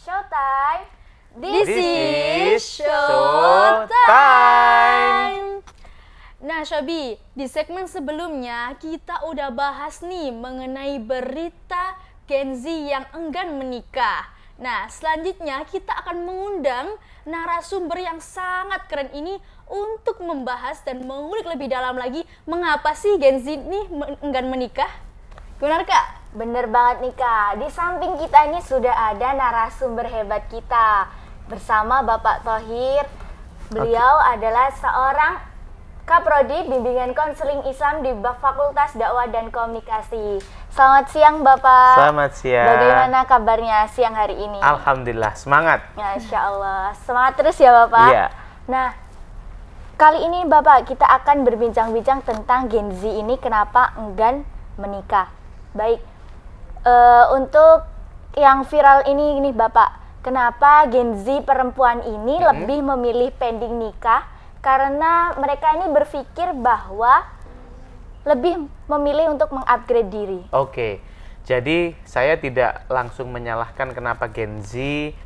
Showtime. This is Showtime. Nah, Shobi, di segmen sebelumnya kita udah bahas nih mengenai berita Gen Z yang enggan menikah. Nah, selanjutnya kita akan mengundang narasumber yang sangat keren ini untuk membahas dan mengulik lebih dalam lagi mengapa sih Gen Z ini enggan menikah. Benar, Kak? Bener banget nih Kak, di samping kita ini sudah ada narasumber hebat kita bersama Bapak Thohir. Beliau adalah seorang Kaprodi Bimbingan Konseling Islam di Fakultas Dakwah dan Komunikasi. Selamat siang Bapak. Selamat siang. Bagaimana kabarnya siang hari ini? Alhamdulillah, semangat. Masya Allah, semangat terus ya Bapak. Iya. Nah, kali ini Bapak kita akan berbincang-bincang tentang Gen Z ini kenapa enggan menikah. Baik. Untuk yang viral ini nih Bapak, kenapa Gen Z perempuan ini lebih memilih pending nikah? Karena mereka ini berpikir bahwa lebih memilih untuk mengupgrade diri. Oke, jadi saya tidak langsung menyalahkan kenapa Gen Z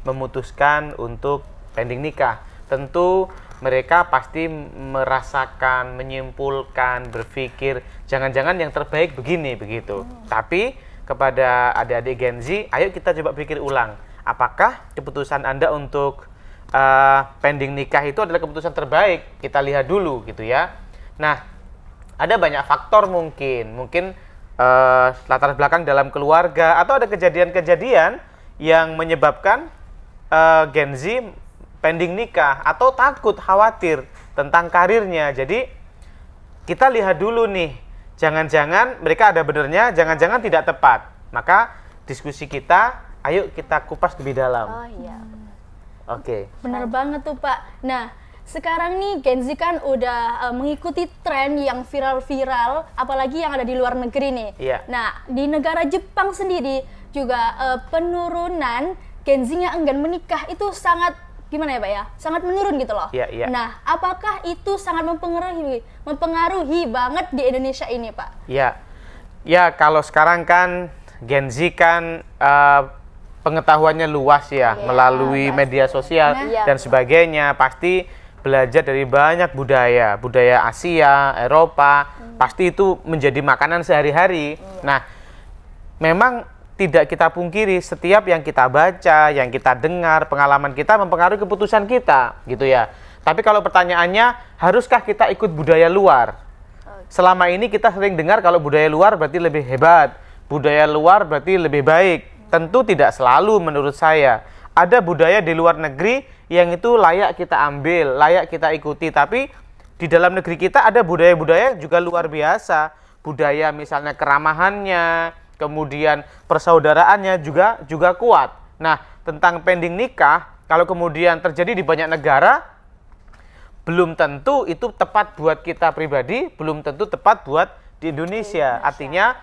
memutuskan untuk pending nikah. Tentu mereka pasti merasakan, menyimpulkan, berpikir jangan-jangan yang terbaik begini begitu. Tapi kepada adik-adik Gen Z, ayo kita coba pikir ulang. Apakah keputusan Anda untuk pending nikah itu adalah keputusan terbaik? Kita lihat dulu gitu ya. Nah, ada banyak faktor mungkin latar belakang dalam keluarga atau ada kejadian-kejadian yang menyebabkan Gen Z pending nikah atau takut, khawatir tentang karirnya. Jadi kita lihat dulu nih, jangan-jangan mereka ada benernya, jangan-jangan tidak tepat. Maka diskusi kita, ayo kita kupas lebih dalam. Oh iya. Oke. Benar banget tuh Pak. Nah, sekarang nih Gen Z kan udah mengikuti tren yang viral-viral, apalagi yang ada di luar negeri nih. Iya. Nah, di negara Jepang sendiri juga penurunan Gen Z yang enggan menikah itu sangat gimana ya Pak ya? Sangat menurun gitu loh. Iya, iya. Nah, apakah itu sangat mempengaruhi banget di Indonesia ini Pak? Ya, ya kalau sekarang kan Gen Z kan pengetahuannya luas ya, melalui media sosial dan sebagainya. Pasti belajar dari banyak budaya Asia, Eropa, pasti itu menjadi makanan sehari-hari. Nah, memang tidak kita pungkiri, setiap yang kita baca, yang kita dengar, pengalaman kita mempengaruhi keputusan kita, gitu ya. Tapi kalau pertanyaannya, haruskah kita ikut budaya luar? Selama ini kita sering dengar kalau budaya luar berarti lebih hebat, budaya luar berarti lebih baik. Tentu tidak selalu menurut saya. Ada budaya di luar negeri yang itu layak kita ambil, layak kita ikuti. Tapi di dalam negeri kita ada budaya-budaya juga luar biasa. Budaya misalnya keramahannya, kemudian persaudaraannya juga kuat. Nah, tentang pending nikah, kalau kemudian terjadi di banyak negara, belum tentu itu tepat buat kita pribadi, belum tentu tepat buat di Indonesia. Artinya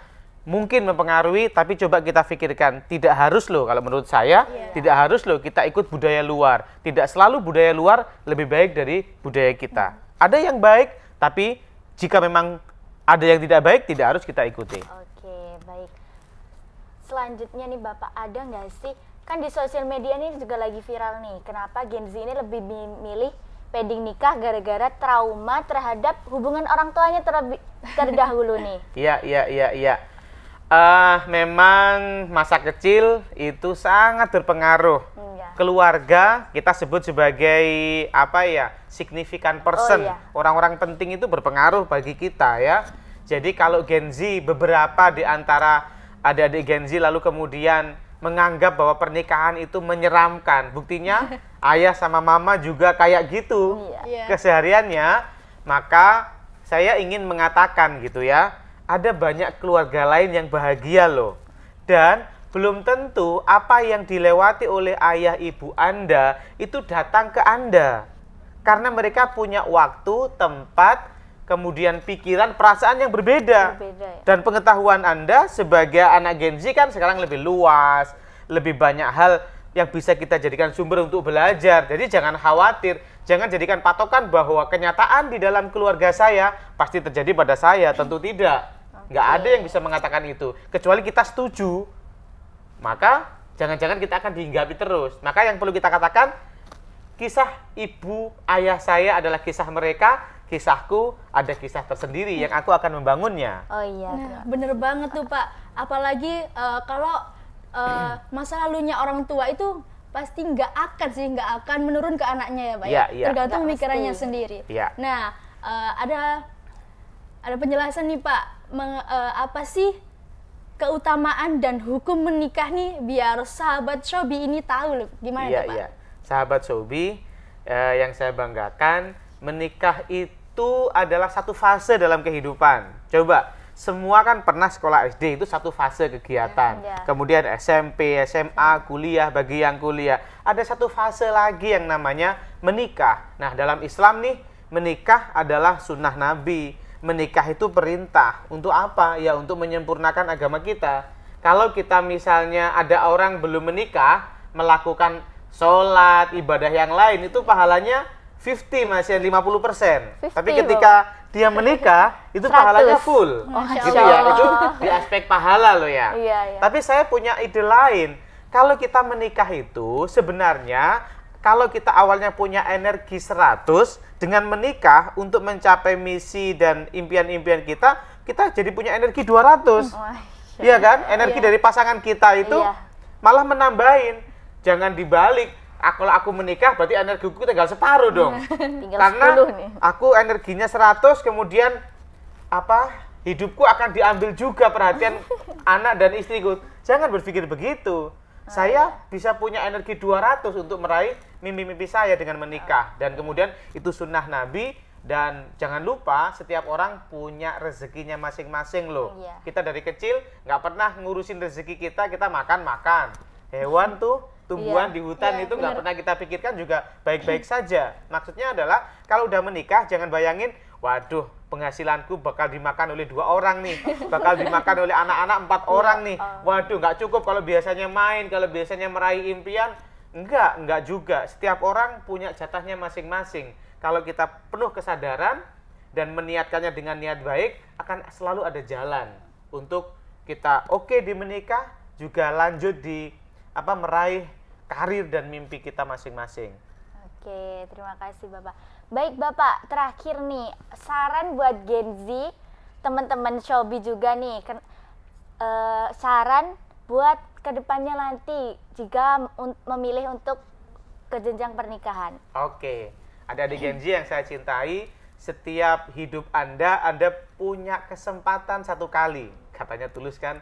mungkin mempengaruhi, tapi coba kita pikirkan, tidak harus loh kalau menurut saya, tidak harus loh kita ikut budaya luar. Tidak selalu budaya luar lebih baik dari budaya kita. Ada yang baik, tapi jika memang ada yang tidak baik, tidak harus kita ikuti. Oke, baik. Selanjutnya nih Bapak, ada nggak sih, kan di sosial media ini juga lagi viral nih, kenapa Gen Z ini lebih memilih pending nikah gara-gara trauma terhadap hubungan orang tuanya terdahulu nih? Iya. Memang masa kecil itu sangat berpengaruh. Keluarga kita sebut sebagai apa ya, significant person. Orang-orang penting itu berpengaruh bagi kita ya. Jadi kalau Gen Z, beberapa di antara adik-adik Gen Z lalu kemudian menganggap bahwa pernikahan itu menyeramkan. Buktinya ayah sama mama juga kayak gitu Iya. kesehariannya. Maka saya ingin mengatakan gitu ya, ada banyak keluarga lain yang bahagia loh. Dan belum tentu apa yang dilewati oleh ayah ibu Anda itu datang ke Anda. Karena mereka punya waktu, tempat, kemudian pikiran, perasaan yang berbeda. Ya. Dan pengetahuan Anda sebagai anak Gen Z kan sekarang lebih luas, lebih banyak hal yang bisa kita jadikan sumber untuk belajar. Jadi jangan khawatir, jangan jadikan patokan bahwa kenyataan di dalam keluarga saya pasti terjadi pada saya, tentu tidak. Nggak ada yang bisa mengatakan itu, kecuali kita setuju. Maka jangan-jangan kita akan dihinggapi terus. Maka yang perlu kita katakan, kisah ibu ayah saya adalah kisah mereka, kisahku ada kisah tersendiri yang aku akan membangunnya. Oh iya. Nah, bener banget tuh Pak. Apalagi kalau masa lalunya orang tua itu pasti nggak akan menurun ke anaknya ya Pak. Iya, iya. Tergantung Nggak pikirannya mesti. sendiri. Iya. Nah, ada penjelasan nih Pak. Apa sih keutamaan dan hukum menikah nih biar sahabat Shobi ini tahu loh gimana Iya, tuh Pak? iya. Sahabat Shobi, yang saya banggakan, menikah itu adalah satu fase dalam kehidupan. Coba, semua kan pernah sekolah SD, itu satu fase kegiatan. Ya. Kemudian SMP, SMA, kuliah, bagi yang kuliah. Ada satu fase lagi yang namanya menikah. Nah, dalam Islam nih, menikah adalah sunnah Nabi. Menikah itu perintah. Untuk apa? Ya untuk menyempurnakan agama kita. Kalau kita misalnya ada orang belum menikah, melakukan sholat, ibadah yang lain, itu pahalanya 50, masih 50%. 50, Tapi ketika dia menikah, itu 100. pahalanya full. Masya Gitu ya, Allah. itu di aspek pahala loh ya. Iya, iya. Tapi saya punya ide lain. Kalau kita menikah itu sebenarnya, kalau kita awalnya punya energi 100, dengan menikah untuk mencapai misi dan impian-impian kita jadi punya energi 200. Iya kan? Energi dari pasangan kita itu Iya. malah menambahin. Jangan dibalik. Kalau aku menikah berarti energiku tinggal separuh dong. Tinggal Karena 10 nih. aku energinya 100, kemudian hidupku akan diambil juga perhatian anak dan istriku. Jangan berpikir begitu. Saya bisa punya energi 200 untuk meraih mimpi-mimpi saya dengan menikah. Dan kemudian itu sunnah Nabi. Dan jangan lupa setiap orang punya rezekinya masing-masing loh. Iya. Kita dari kecil nggak pernah ngurusin rezeki kita makan-makan. Hewan tuh, tumbuhan Iya. di hutan Iya, itu nggak benar. pernah kita pikirkan juga baik-baik saja. Maksudnya adalah kalau udah menikah jangan bayangin, waduh penghasilanku bakal dimakan oleh 2 orang nih, bakal dimakan oleh anak-anak 4 orang nih. Waduh nggak cukup kalau biasanya main, kalau biasanya meraih impian. Enggak juga. Setiap orang punya jatahnya masing-masing. Kalau kita penuh kesadaran dan meniatkannya dengan niat baik, akan selalu ada jalan untuk kita oke di menikah, juga lanjut di meraih karir dan mimpi kita masing-masing. Oke, terima kasih Bapak. Baik Bapak, terakhir nih, saran buat Gen Z, teman-teman Shobi juga nih, saran buat kedepannya nanti jika memilih untuk ke jenjang pernikahan. Oke, adik-adik Gen Z yang saya cintai, setiap hidup Anda punya kesempatan 1 kali. Katanya Tulus kan,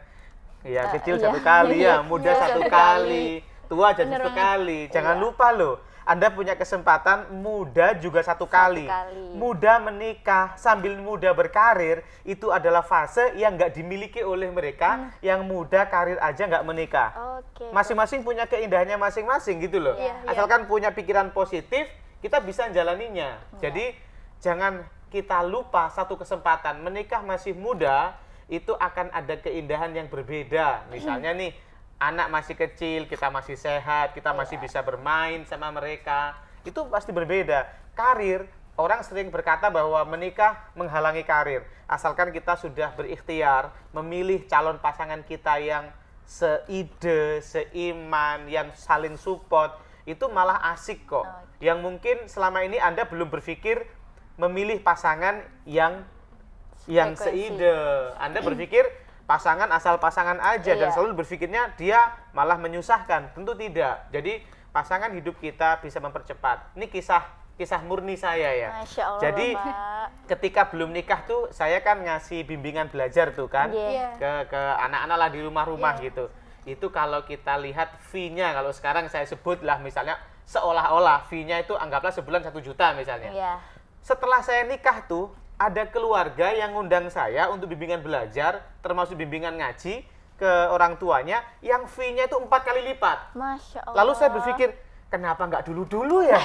ya kecil iya. 1 kali ya, muda 1 kali, tua jadi Bener 1 kali. Jangan lupa loh, Anda punya kesempatan muda juga 1 kali. kali. Muda menikah sambil muda berkarir, itu adalah fase yang nggak dimiliki oleh mereka yang muda karir aja nggak menikah. Oke. Masing-masing punya keindahannya masing-masing gitu loh. Iya, Asalkan punya pikiran positif, kita bisa jalaninya. Jadi jangan kita lupa satu kesempatan. Menikah masih muda, itu akan ada keindahan yang berbeda. Misalnya nih, anak masih kecil, kita masih sehat, kita masih bisa bermain sama mereka. Itu pasti berbeda. Karir, orang sering berkata bahwa menikah menghalangi karir. Asalkan kita sudah berikhtiar, memilih calon pasangan kita yang seide, seiman, yang saling support, itu malah asik kok. Yang mungkin selama ini Anda belum berpikir memilih pasangan yang seide. Anda berpikir pasangan asal pasangan aja dan Iya. selalu berpikirnya dia malah menyusahkan. Tentu tidak. Jadi pasangan hidup kita bisa mempercepat. Ini kisah murni saya ya. Masya Allah, Jadi Bapak. ketika belum nikah tuh saya kan ngasih bimbingan belajar tuh kan Iya. ke anak-anak lah di rumah-rumah gitu. itu kalau kita lihat fee-nya, kalau sekarang saya sebutlah misalnya seolah-olah fee-nya itu anggaplah sebulan 1 juta misalnya. Iya. Setelah saya nikah tuh, ada keluarga yang ngundang saya untuk bimbingan belajar, termasuk bimbingan ngaji ke orang tuanya, yang fee-nya itu 4 kali lipat. Masya Allah. Lalu saya berpikir, kenapa nggak dulu-dulu ya?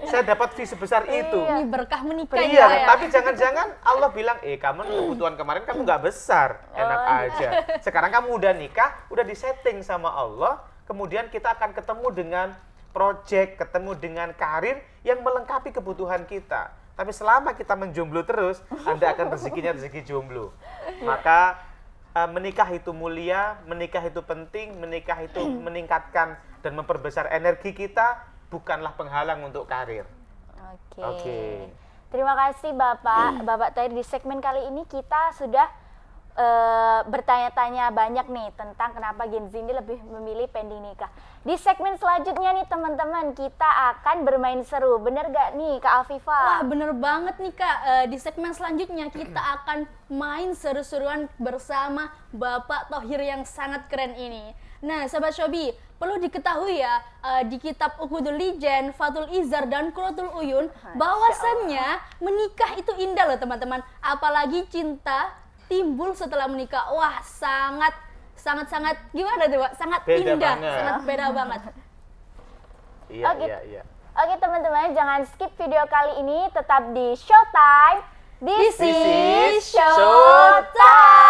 Saya dapat fee sebesar itu. Ini berkah menikah Iya, ya. tapi jangan-jangan Allah bilang, kamu kebutuhan kemarin kamu nggak besar, enak aja. Sekarang kamu udah nikah, udah disetting sama Allah, kemudian kita akan ketemu dengan project, ketemu dengan karir yang melengkapi kebutuhan kita. Tapi selama kita menjomblo terus, Anda akan rezekinya rezeki jomblo. Maka menikah itu mulia, menikah itu penting, menikah itu meningkatkan dan memperbesar energi kita, bukanlah penghalang untuk karir. Oke. Terima kasih Bapak Tahir. Di segmen kali ini kita sudah bertanya-tanya banyak nih tentang kenapa Gen Z ini lebih memilih pending nikah. Di segmen selanjutnya nih teman-teman, kita akan bermain seru. Bener gak nih Kak Afifah? Wah, bener banget nih Kak. Di segmen selanjutnya kita akan main seru-seruan bersama Bapak Thohir yang sangat keren ini. Nah, Sobat Shobby, perlu diketahui ya, di kitab Uqudul Lijan, Fathul Izar, dan Qurratul Uyun, bahwasannya menikah itu indah loh teman-teman. Apalagi cinta timbul setelah menikah. Wah, sangat gimana tuh, Pak? Sangat Beda indah, banget. sangat beda banget. Iya, Oke. iya. Oke teman-teman, jangan skip video kali ini, tetap di Showtime. This is Showtime.